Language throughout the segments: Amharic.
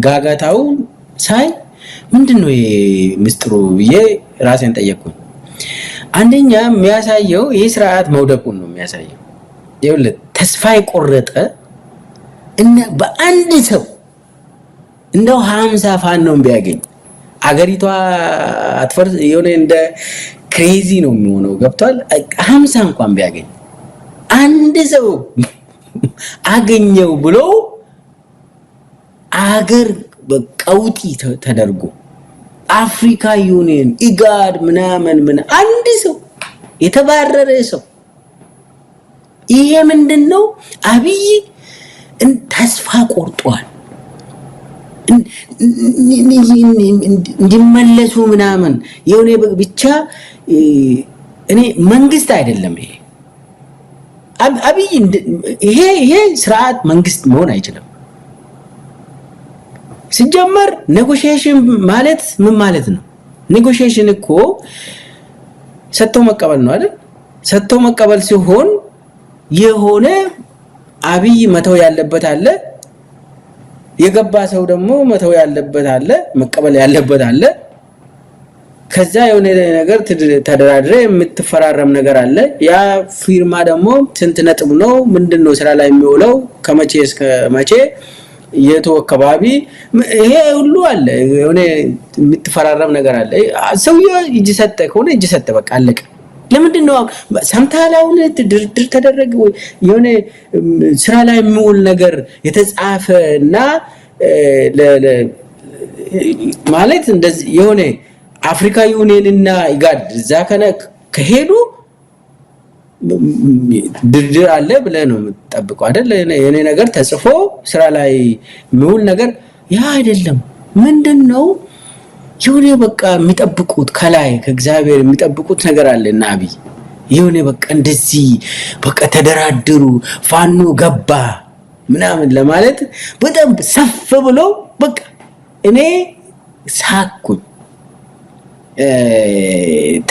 ጋጋታው ሳይ ምንድነው ምስጥሩ ብዬ ራሴን ጠየቅኩኝ አንደኛ የሚያሳየው ይህ ስርዓት መውደቁን ነው የሚያሳየው ይኸውልህ ተስፋ የቆረጠ እና በአንድ ሰው እንደው 50 ፋኖን ቢያገኝ አገሪቷ አትፈርስ የሆነ እንደ ክሬዚ ነው የሚሆነው ገብቷል 50 እንኳን ቢያገኝ አንድ ሰው አገኘው ብሎ አገር በቀውጢ ተደርጎ አፍሪካ ዩኒየን ኢጋድ ምናምን አንድ ሰው የተባረረ ሰው ይሄ ምንድነው አብይ ተስፋ ቆርጧል እንዲመለሱ ምናምን የሆነ ብቻ እኔ መንግስት አይደለም ይሄ አብይ ይሄ ስርዓት መንግስት መሆን አይችልም ሲጀመር ኔጎሺዬሽን ማለት ምን ማለት ነው ኔጎሺዬሽን እኮ ሰጥቶ መቀበል ነው አይደል ሰጥቶ መቀበል ሲሆን የሆነ አብይ መተው ያለበት አለ የገባ ሰው ደግሞ መተው ያለበት አለ መቀበል ያለበት አለ ከዛ የሆነ ነገር ተደራድረ የምትፈራረም ነገር አለ ያ ፊርማ ደግሞ ስንት ነጥብ ነው ምንድነው ስራ ላይ የሚውለው ከመቼ እስከ መቼ የቱ አካባቢ ይሄ ሁሉ አለ የሆነ የምትፈራረም ነገር አለ ሰውዬው እጅ ሰጠ ከሆነ እጅ ሰጠ በቃ አለቀ ለምንድነው ሰምታላውን ድርድር ተደረገ የሆነ ስራ ላይ የሚውል ነገር የተጻፈና ማለት እንደዚህ የሆነ አፍሪካ ዩኒየንና ኢጋድ ዛከነ ከሄዱ ድርድር አለ ብለህ ነው የምትጠብቀው አይደል የኔ ነገር ተጽፎ ስራ ላይ የሚውል ነገር ያ አይደለም ምንድነው የሆነ በቃ የሚጠብቁት ከላይ ከእግዚአብሔር የሚጠብቁት ነገር አለና አብይ የሆነ በቃ እንደዚህ በቃ ተደራድሩ ፋኖ ገባ ምናምን ለማለት በጣም ሰፍ ብሎ በቃ እኔ ሳኩኝ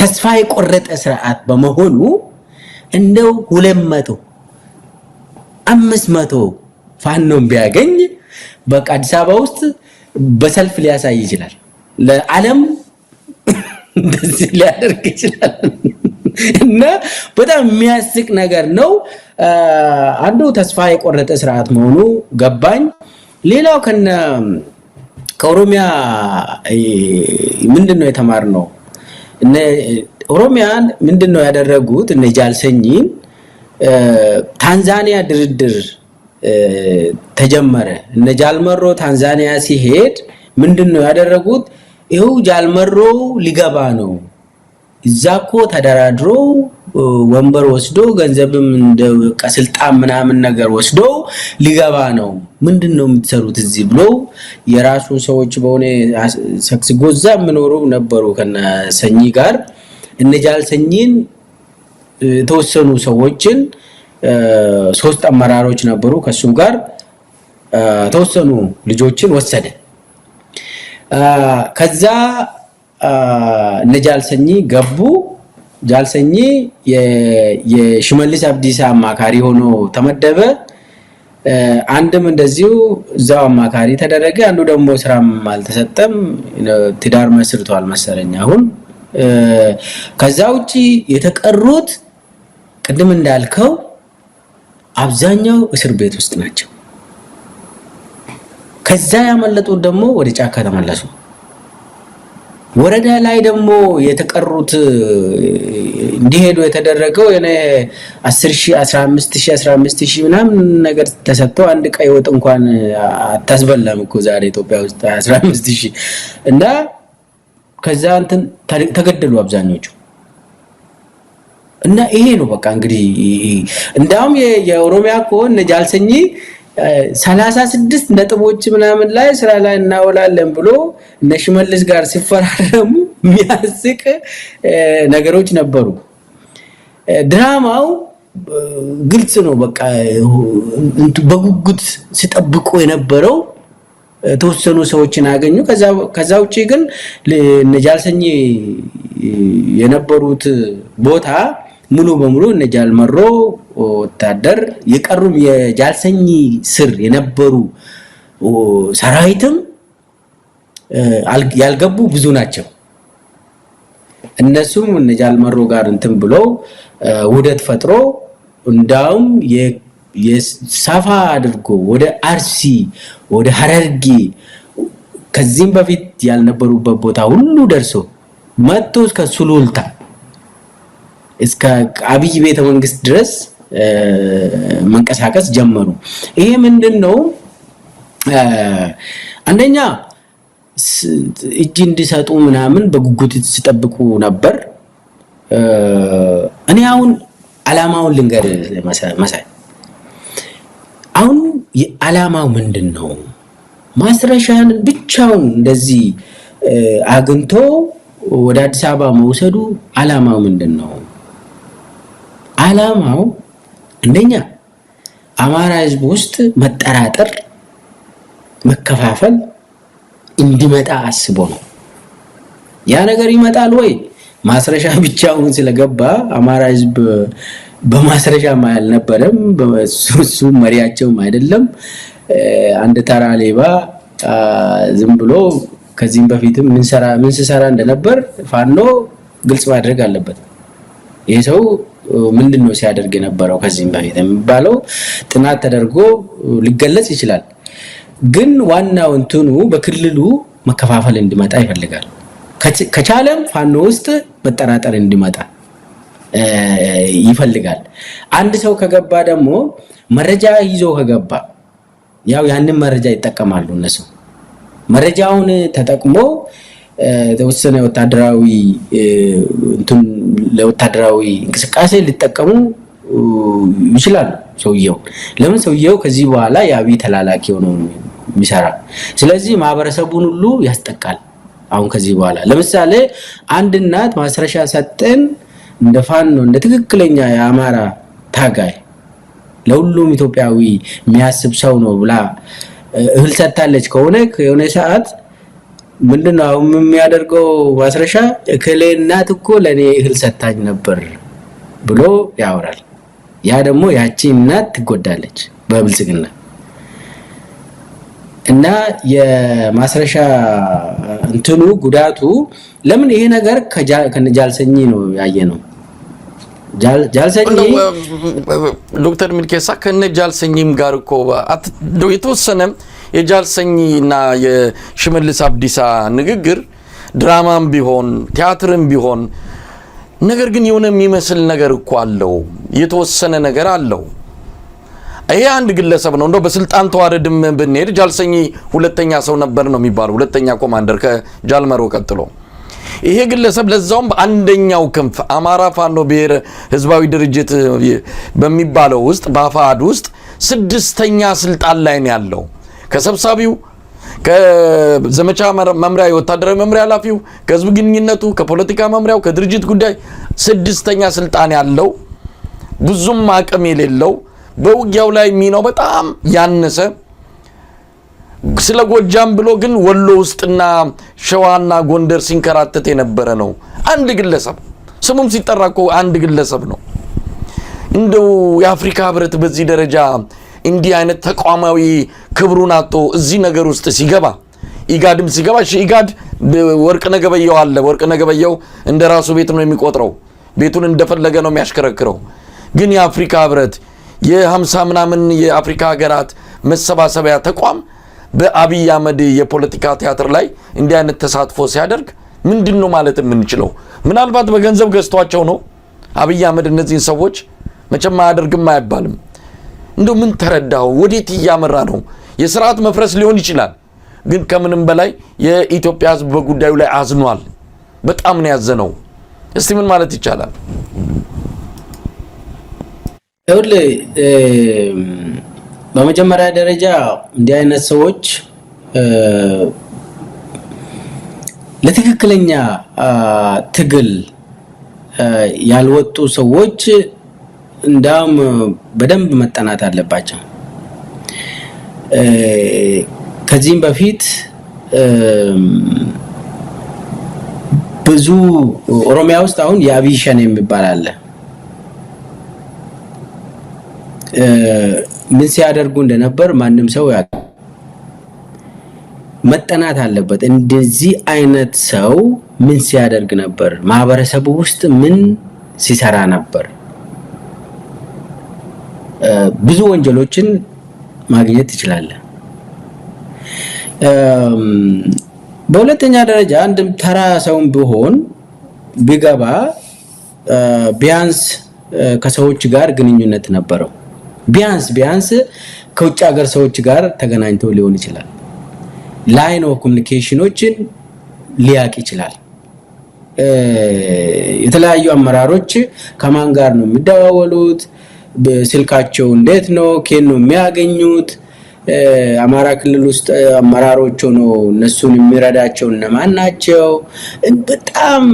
ተስፋ የቆረጠ ስርዓት በመሆኑ እንደው 200 500 ፋኖን ቢያገኝ በቃ አዲስ አበባ ውስጥ በሰልፍ ሊያሳይ ይችላል ለዓለም እንደዚህ ሊያደርግ ይችላል እና በጣም የሚያስቅ ነገር ነው አንዱ ተስፋ የቆረጠ ስርዓት መሆኑ ገባኝ ሌላው ከኦሮሚያ ምንድነው የተማርነው እነ ኦሮሚያን ምንድነው ያደረጉት እነ ጃልሰኝን ታንዛኒያ ድርድር ተጀመረ እነ ጃልመሮ ታንዛኒያ ሲሄድ ምንድነው ያደረጉት ይሄው ጃልመሮ ሊገባ ነው እዛኮ ተደራድሮ ወንበር ወስዶ ገንዘብም እንደ ስልጣን ምናምን ነገር ወስዶ ሊገባ ነው ምንድነው የምትሰሩት እዚህ ብሎ የራሱ ሰዎች በሆነ ሰክስጎዛ ምኖሩ ነበሩ ከነ ሰኚ ጋር እነ ጃልሰኝን ተወሰኑ ሰዎችን 3 አመራሮች ነበሩ ከሱ ጋር ተወሰኑ ልጆችን ወሰደ ከዛ እነ ጃልሰኝ ገቡ ጃልሰኝ የሽመልስ አብዲሳ አማካሪ ሆኖ ተመደበ አንድም እንደዚሁ እዛው አማካሪ ተደረገ አንዱ ደግሞ ስራም አልተሰጠም ትዳር መስርቷል መሰለኝ አሁን ከዛ ውጪ የተቀሩት ቅድም እንዳልከው አብዛኛው እስር ቤት ውስጥ ናቸው ከዛ ያመለጡት ደግሞ ወደ ጫካ ተመለሱ ወረዳ ላይ ደግሞ የተቀሩት እንዲሄዱ የተደረገው የኔ 10000 15000 ምናምን ነገር ተሰጥቶ አንድ ቀይ ወጥ እንኳን አታስበላም እኮ ዛሬ ኢትዮጵያ ውስጥ 15000 እና ከዛ እንትን ተገደሉ አብዛኞቹ እና ይሄ ነው በቃ እንግዲህ እንዳውም የኦሮሚያ ኮን ጃልሰኝ 36 ነጥቦች ምናምን ላይ ስራ ላይ እናውላለን ብሎ ነሽመልስ ጋር ሲፈራረሙ የሚያስቅ ነገሮች ነበሩ ድራማው ግልጽ ነው በቃ በጉጉት ሲጠብቁ የነበረው ተወሰኑ ሰዎችን አገኙ ከዛ ውጪ ግን ነጃልሰኝ የነበሩት ቦታ ሙሉ በሙሉ ነጃልመሮ ወታደር የቀሩም የጃልሰኝ ስር የነበሩ ሰራዊትም ያልገቡ ብዙ ናቸው። እነሱም ጃልመሮ ጋር እንትን ብሎ ውደት ፈጥሮ እንዳውም የሰፋ አድርጎ ወደ አርሲ ወደ ሐረርጌ ከዚህም በፊት ያልነበሩበት ቦታ ሁሉ ደርሶ መጥቶ እስከ ሱሉልታ እስከ አብይ ቤተ መንግስት ድረስ መንቀሳቀስ ጀመሩ። ይሄ ምንድነው? አንደኛ እጅ እንዲሰጡ ምናምን በጉጉት ሲጠብቁ ነበር። እኔ አሁን አላማውን ልንገር መሳይ አሁን የዓላማው ምንድነው? ማስረሻን ብቻውን እንደዚህ አግንቶ ወደ አዲስ አበባ መውሰዱ ዓላማው ምንድነው? ዓላማው አንደኛ አማራ ህዝብ ውስጥ መጠራጠር፣ መከፋፈል እንዲመጣ አስቦ ነው። ያ ነገር ይመጣል ወይ? ማስረሻ ብቻውን ስለገባ አማራ ህዝብ በማስረሻ ማያል ነበርም፣ በሱ መሪያቸውም አይደለም። አንድ ተራ ሌባ ዝም ብሎ ከዚህም በፊትም ምን ሲሰራ እንደነበር ፋኖ ግልጽ ማድረግ አለበት። ይሄ ሰው ምንድነው ሲያደርግ የነበረው ከዚህም በፊት የሚባለው ጥናት ተደርጎ ሊገለጽ ይችላል። ግን ዋናው እንትኑ በክልሉ መከፋፈል እንዲመጣ ይፈልጋል። ከቻለም ፋኖ ውስጥ መጠራጠር እንዲመጣ ይፈልጋል። አንድ ሰው ከገባ ደግሞ መረጃ ይዞ ከገባ ያው ያንን መረጃ ይጠቀማሉ እነሱ። መረጃውን ተጠቅሞ ተወሰነ ወታደራዊ እንትን ለወታደራዊ እንቅስቃሴ ሊጠቀሙ ይችላሉ ሰውየው። ለምን ሰውየው ከዚህ በኋላ የአብይ ተላላኪ ሆኖ የሚሰራ፣ ስለዚህ ማህበረሰቡን ሁሉ ያስጠቃል። አሁን ከዚህ በኋላ ለምሳሌ አንድ እናት ማስረሻ ሰጠን እንደ ፋኖ እንደ ትክክለኛ የአማራ ታጋይ ለሁሉም ኢትዮጵያዊ የሚያስብ ሰው ነው ብላ እህል ሰጣለች ከሆነ የሆነ ሰዓት ምንድነው አሁን የሚያደርገው? ማስረሻ እከሌ እናት እኮ ለኔ እህል ሰጣኝ ነበር ብሎ ያወራል። ያ ደግሞ ያቺ እናት ትጎዳለች በብልጽግና። እና የማስረሻ እንትኑ ጉዳቱ ለምን ይሄ ነገር ከነጃልሰኝ ነው ያየነው። ጃልሰኝ ዶክተር ሚልኬሳ ከነጃልሰኝም ጋር እኮ የተወሰነ የጃልሰኝና የሽመልስ አብዲሳ ንግግር ድራማም ቢሆን ቲያትርም ቢሆን ነገር ግን የሆነ የሚመስል ነገር እኮ አለው፣ የተወሰነ ነገር አለው። ይሄ አንድ ግለሰብ ነው። እንደው በስልጣን ተዋረድም ብንሄድ ጃልሰኝ ሁለተኛ ሰው ነበር ነው የሚባለው፣ ሁለተኛ ኮማንደር ከጃልመሮ ቀጥሎ። ይሄ ግለሰብ ለዛውም በአንደኛው ክንፍ አማራ ፋኖ ብሔር ህዝባዊ ድርጅት በሚባለው ውስጥ በአፋድ ውስጥ ስድስተኛ ስልጣን ላይ ነው ያለው። ከሰብሳቢው፣ ከዘመቻ መምሪያ የወታደራዊ መምሪያ ኃላፊው፣ ከህዝብ ግንኙነቱ፣ ከፖለቲካ መምሪያው፣ ከድርጅት ጉዳይ ስድስተኛ ስልጣን ያለው ብዙም አቅም የሌለው በውጊያው ላይ ሚናው በጣም ያነሰ ስለ ጎጃም ብሎ ግን ወሎ ውስጥና ሸዋና ጎንደር ሲንከራተት የነበረ ነው። አንድ ግለሰብ ስሙም ሲጠራ እኮ አንድ ግለሰብ ነው። እንደው የአፍሪካ ህብረት በዚህ ደረጃ እንዲህ አይነት ተቋማዊ ክብሩን አጥቶ እዚህ ነገር ውስጥ ሲገባ፣ ኢጋድም ሲገባ ኢጋድ ወርቅነህ ገበየሁ አለ። ወርቅነህ ገበየሁ እንደራሱ ቤት ነው የሚቆጥረው፣ ቤቱን እንደፈለገ ነው የሚያሽከረክረው። ግን የአፍሪካ ህብረት የ50 ምናምን የአፍሪካ ሀገራት መሰባሰቢያ ተቋም በአብይ አህመድ የፖለቲካ ቲያትር ላይ እንዲህ አይነት ተሳትፎ ሲያደርግ ምንድነው ማለት የምንችለው? ምናልባት በገንዘብ ገዝቷቸው ነው አብይ አህመድ እነዚህን ሰዎች መቼም አያደርግም አይባልም። እንደው ምን ተረዳው? ወዴት እያመራ ነው? የሥርዓት መፍረስ ሊሆን ይችላል፣ ግን ከምንም በላይ የኢትዮጵያ ህዝብ በጉዳዩ ላይ አዝኗል። በጣም ነው ያዘነው። እስቲ ምን ማለት ይቻላል? በመጀመሪያ ደረጃ እንዲህ አይነት ሰዎች ለትክክለኛ ትግል ያልወጡ ሰዎች እንዳውም በደንብ መጠናት አለባቸው። ከዚህም በፊት ብዙ ኦሮሚያ ውስጥ አሁን የአብይ ሸኔ የሚባል አለ። ምን ሲያደርጉ እንደነበር ማንም ሰው መጠናት አለበት። እንደዚህ አይነት ሰው ምን ሲያደርግ ነበር? ማህበረሰቡ ውስጥ ምን ሲሰራ ነበር? ብዙ ወንጀሎችን ማግኘት ይችላል። በሁለተኛ ደረጃ አንድም ተራ ሰውም ቢሆን ቢገባ ቢያንስ ከሰዎች ጋር ግንኙነት ነበረው። ቢያንስ ከውጭ ሀገር ሰዎች ጋር ተገናኝቶ ሊሆን ይችላል። ላይን ኦፍ ኮሙኒኬሽኖችን ሊያቅ ይችላል። የተለያዩ አመራሮች ከማን ጋር ነው የሚደዋወሉት? ስልካቸው እንዴት ነው? ከየት ነው የሚያገኙት? አማራ ክልል ውስጥ አመራሮች ሆነው እነሱን የሚረዳቸው እነማን ናቸው? በጣም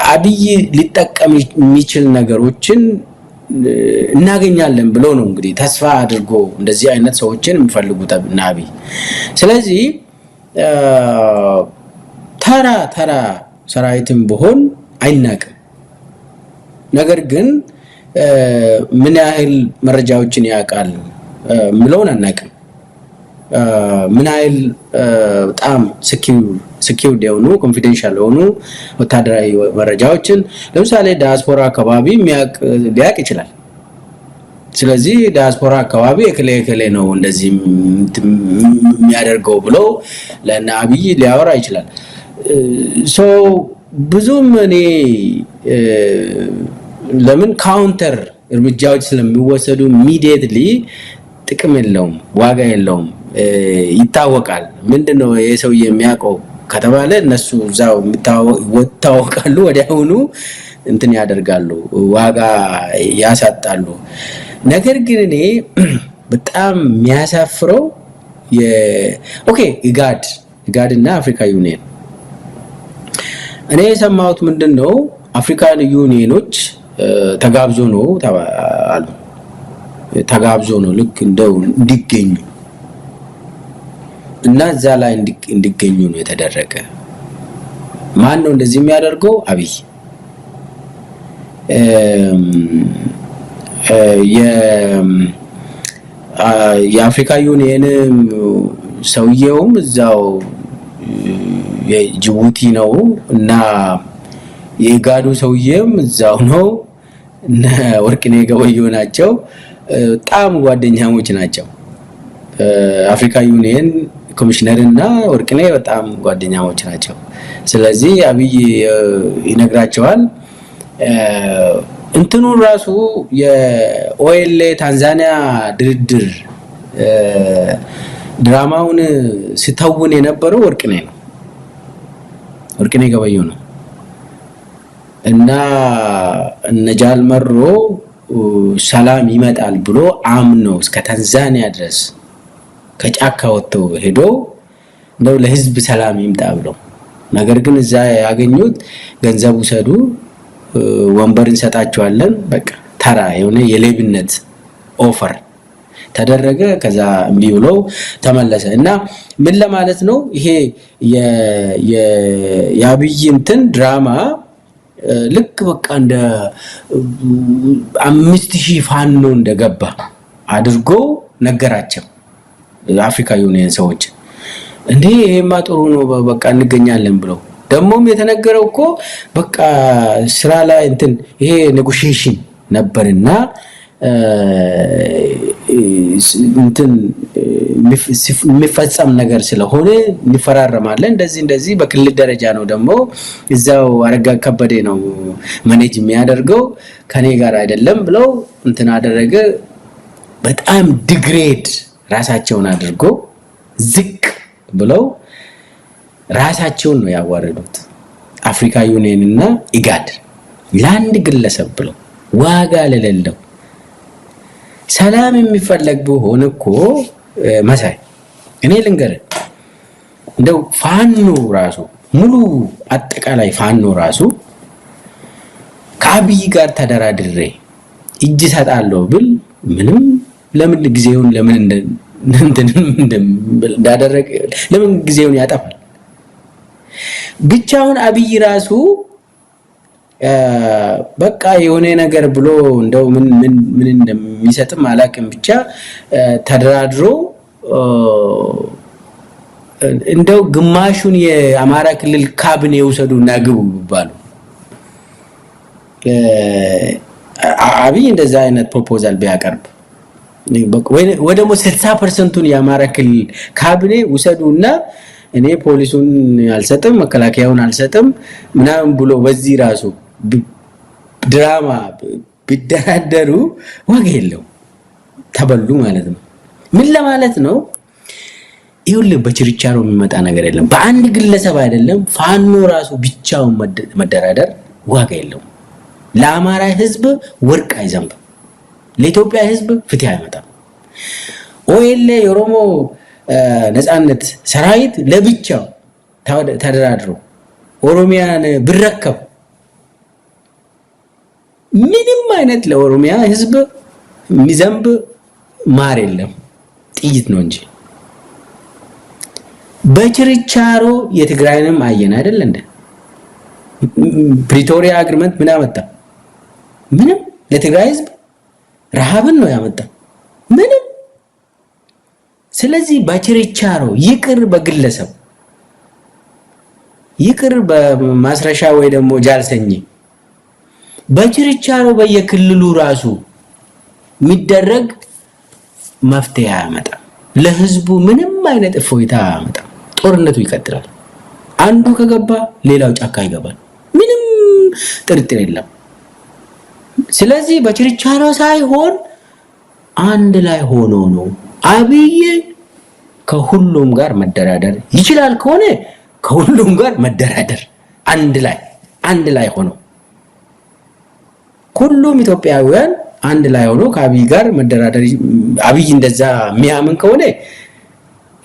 አብይ ሊጠቀም የሚችል ነገሮችን እናገኛለን ብሎ ነው እንግዲህ ተስፋ አድርጎ እንደዚህ አይነት ሰዎችን የሚፈልጉት አብይ። ስለዚህ ተራ ሰራዊትም ቢሆን አይናቅም። ነገር ግን ምን ያህል መረጃዎችን ያውቃል ምለውን አናቅም። ምን ያህል በጣም ሲኪውርድ የሆኑ ኮንፊደንሻል የሆኑ ወታደራዊ መረጃዎችን ለምሳሌ ዲያስፖራ አካባቢ ሊያቅ ይችላል። ስለዚህ ዲያስፖራ አካባቢ እከሌ ነው እንደዚህ የሚያደርገው ብሎ ለና አብይ ሊያወራ ይችላል። ብዙም እኔ ለምን ካውንተር እርምጃዎች ስለሚወሰዱ ኢሚዲየትሊ ጥቅም የለውም፣ ዋጋ የለውም። ይታወቃል ምንድነው የሰው የሚያውቀው ከተባለ እነሱ እዛው ይታወቃሉ፣ ወዲያውኑ እንትን ያደርጋሉ፣ ዋጋ ያሳጣሉ። ነገር ግን እኔ በጣም የሚያሳፍረው ኢጋድ እና አፍሪካ ዩኒየን እኔ የሰማሁት ምንድነው አፍሪካን ዩኒየኖች ተጋብዞ ነው አሉ። ተጋብዞ ነው ልክ እንደው እንዲገኙ እና እዛ ላይ እንዲገኙ ነው የተደረገ። ማን ነው እንደዚህ የሚያደርገው? አብይ። የአፍሪካ ዩኒየን ሰውየውም እዛው የጅቡቲ ነው እና የኢጋዱ ሰውየም እዛው ነው እና ወርቅኔ ገበየሁ ናቸው። በጣም ጓደኛሞች ናቸው። አፍሪካ ዩኒየን ኮሚሽነር እና ወርቅኔ በጣም ጓደኛሞች ናቸው። ስለዚህ አብይ ይነግራቸዋል። እንትኑ ራሱ የኦኤልኤ ታንዛኒያ ድርድር ድራማውን ሲተውን የነበረው ወርቅኔ ነው፣ ወርቅኔ ገበየሁ ነው እና እነጃል መሮ ሰላም ይመጣል ብሎ አምኖ እስከ ታንዛኒያ ድረስ ከጫካ ወጥቶ ሄዶ ነው ለህዝብ ሰላም ይምጣ ብሎ። ነገር ግን እዛ ያገኙት ገንዘብ ውሰዱ፣ ወንበር እንሰጣቸዋለን፣ በቃ ተራ የሆነ የሌብነት ኦፈር ተደረገ። ከዛ እምቢ ብሎ ተመለሰ እና ምን ለማለት ነው ይሄ የአብይ እንትን ድራማ ልክ በቃ እንደ 5000 ፋኖ እንደገባ አድርጎ ነገራቸው አፍሪካ ዩኒየን ሰዎች። እንዴ ይሄማ ጥሩ ነው በቃ እንገኛለን ብለው ደሞም የተነገረው እኮ በቃ ስራ ላይ እንትን ይሄ ኔጎሺዬሽን ነበርና እንትን የሚፈጸም ነገር ስለሆነ እንፈራረማለን እንደዚህ በክልል ደረጃ ነው ደግሞ እዛው አረጋ ከበደ ነው ማኔጅ የሚያደርገው ከኔ ጋር አይደለም ብለው እንትን አደረገ። በጣም ዲግሬድ ራሳቸውን አድርጎ ዝቅ ብለው ራሳቸውን ነው ያዋረዱት አፍሪካ ዩኒየን እና ኢጋድ ለአንድ ግለሰብ ብለው ዋጋ ለሌለው ሰላም የሚፈለግ ቢሆን እኮ መሳይ እኔ ልንገር እንደው ፋኖ ራሱ ሙሉ አጠቃላይ ፋኖ ራሱ ከአብይ ጋር ተደራድሬ እጅ ሰጣለሁ ብል ምንም ለምን ጊዜውን ለምን እንዳደረገ ለምን ጊዜውን ያጠፋል? ብቻውን አብይ ራሱ በቃ የሆነ ነገር ብሎ እንደው ምን እንደሚሰጥም አላቅም ብቻ ተደራድሮ እንደው ግማሹን የአማራ ክልል ካቢኔ ውሰዱና ግቡ ይባሉ አብይ እንደዛ አይነት ፕሮፖዛል ቢያቀርብ ወይ ደግሞ 60% የአማራ ክልል ካቢኔ ውሰዱና እኔ ፖሊሱን አልሰጥም መከላከያውን አልሰጥም ምናምን ብሎ በዚህ ራሱ ድራማ ቢደራደሩ ዋጋ የለው ተበሉ ማለት ነው። ምን ለማለት ነው? ይኸውልህ በችርቻሮ የሚመጣ ነገር የለም። በአንድ ግለሰብ አይደለም ፋኖ ራሱ ብቻውን መደራደር ዋጋ የለው። ለአማራ ህዝብ ወርቅ አይዘንብም። ለኢትዮጵያ ህዝብ ፍትህ አይመጣም። ኦኤልኤ የኦሮሞ ነፃነት ሰራዊት ለብቻው ተደራድሮ ኦሮሚያን ብረከብ ምንም አይነት ለኦሮሚያ ህዝብ የሚዘንብ ማር የለም፣ ጥይት ነው እንጂ። በችርቻሮ የትግራይንም አየን አይደል እንደ ፕሪቶሪያ አግሪመንት ምን አመጣ? ምንም። ለትግራይ ህዝብ ረሃብን ነው ያመጣ፣ ምንም። ስለዚህ በችርቻሮ ይቅር፣ በግለሰብ ይቅር፣ በማስረሻ ወይ ደግሞ ጃልሰኝ በችርቻሮ በየክልሉ ራሱ የሚደረግ መፍትሄ አያመጣም። ለህዝቡ ምንም አይነት እፎይታ አያመጣም። ጦርነቱ ይቀጥላል። አንዱ ከገባ ሌላው ጫካ ይገባል። ምንም ጥርጥር የለም። ስለዚህ በችርቻሮ ሳይሆን አንድ ላይ ሆኖ ነው አብይ ከሁሉም ጋር መደራደር ይችላል። ከሆነ ከሁሉም ጋር መደራደር አንድ ላይ ሆኖ ሁሉም ኢትዮጵያውያን አንድ ላይ ሆኖ ከአብይ ጋር መደራደር፣ አብይ እንደዛ የሚያምን ከሆነ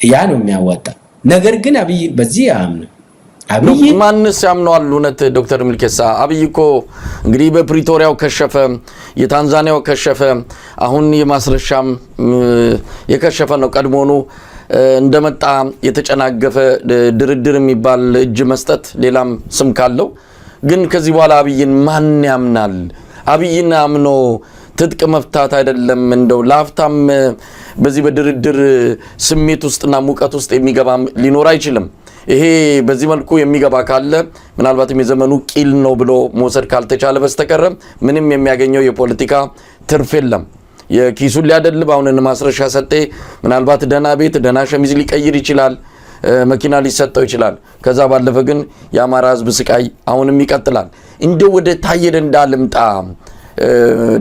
ያ ነው የሚያዋጣ። ነገር ግን አብይ በዚህ አያምንም። አብይ ማንስ ያምነዋል? እውነት ዶክተር ሚልኬሳ አብይ እኮ እንግዲህ በፕሪቶሪያው ከሸፈ፣ የታንዛኒያው ከሸፈ፣ አሁን የማስረሻም የከሸፈ ነው። ቀድሞኑ እንደመጣ የተጨናገፈ ድርድር የሚባል እጅ መስጠት ሌላም ስም ካለው ግን ከዚህ በኋላ አብይን ማን ያምናል? አብይን አምኖ ትጥቅ መፍታት አይደለም እንደው ላፍታም በዚህ በድርድር ስሜት ውስጥና ሙቀት ውስጥ የሚገባ ሊኖር አይችልም። ይሄ በዚህ መልኩ የሚገባ ካለ ምናልባትም የዘመኑ ቂል ነው ብሎ መውሰድ ካልተቻለ በስተቀር ምንም የሚያገኘው የፖለቲካ ትርፍ የለም። የኪሱን ሊያደልብ አሁንን ማስረሻ ሰጤ ምናልባት ደና ቤት ደና ሸሚዝ ሊቀይር ይችላል፣ መኪና ሊሰጠው ይችላል። ከዛ ባለፈ ግን የአማራ ህዝብ ስቃይ አሁንም ይቀጥላል። እንደው ወደ ታየ ደንዳ ልምጣ።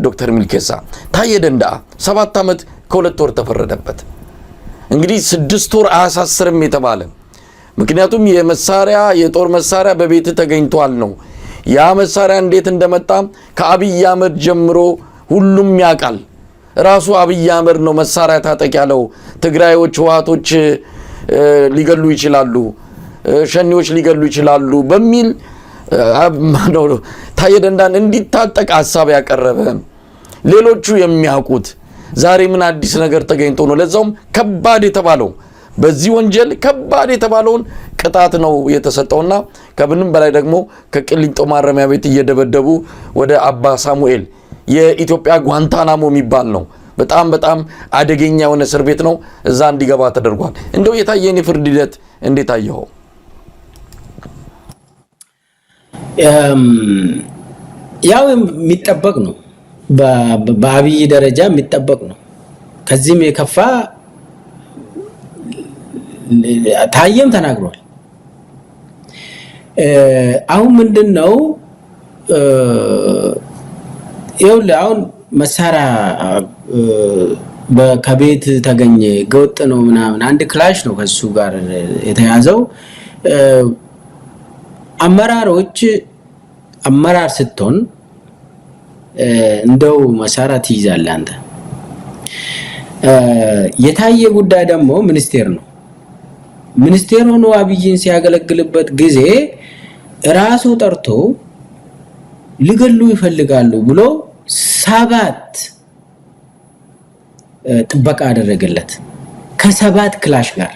ዶክተር ሚልኬሳ ታየ ደንዳ 7 ዓመት ከ2 ወር ተፈረደበት። እንግዲህ 6 ወር አያሳስርም የተባለ ምክንያቱም የጦር መሳሪያ በቤት ተገኝቷል ነው። ያ መሳሪያ እንዴት እንደመጣ ከአብይ አህመድ ጀምሮ ሁሉም ያውቃል። ራሱ አብይ አህመድ ነው መሳሪያ ታጠቅ ያለው። ትግራዮች ህወሓቶች ሊገሉ ይችላሉ፣ ሸኒዎች ሊገሉ ይችላሉ በሚል ታየ ደንዳን እንዲታጠቅ ሐሳብ ያቀረበ ሌሎቹ የሚያውቁት ዛሬ ምን አዲስ ነገር ተገኝቶ ነው? ለዛውም ከባድ የተባለው በዚህ ወንጀል ከባድ የተባለውን ቅጣት ነው የተሰጠውና ከምንም በላይ ደግሞ ከቅሊንጦ ማረሚያ ቤት እየደበደቡ ወደ አባ ሳሙኤል የኢትዮጵያ ጓንታናሞ የሚባል ነው። በጣም አደገኛ የሆነ እስር ቤት ነው። እዛ እንዲገባ ተደርጓል። እንደው የታየን የፍርድ ሂደት እንዴት አየኸው? ያው የሚጠበቅ ነው። በአብይ ደረጃ የሚጠበቅ ነው። ከዚህም የከፋ ታየም ተናግሯል። አሁን ምንድነው ይኸውልህ አሁን መሳሪያ ከቤት ተገኘ ገወጥ ነው ምናምን አንድ ክላሽ ነው ከሱ ጋር የተያዘው። አመራር ስትሆን እንደው መሳሪያ ትይዛለህ አንተ። የታየ ጉዳይ ደግሞ ሚኒስቴር ነው። ሚኒስቴር ሆኖ አብይን ሲያገለግልበት ጊዜ ራሱ ጠርቶ ሊገሉ ይፈልጋሉ ብሎ 7 ጥበቃ አደረገለት ከ7 ክላሽ ጋር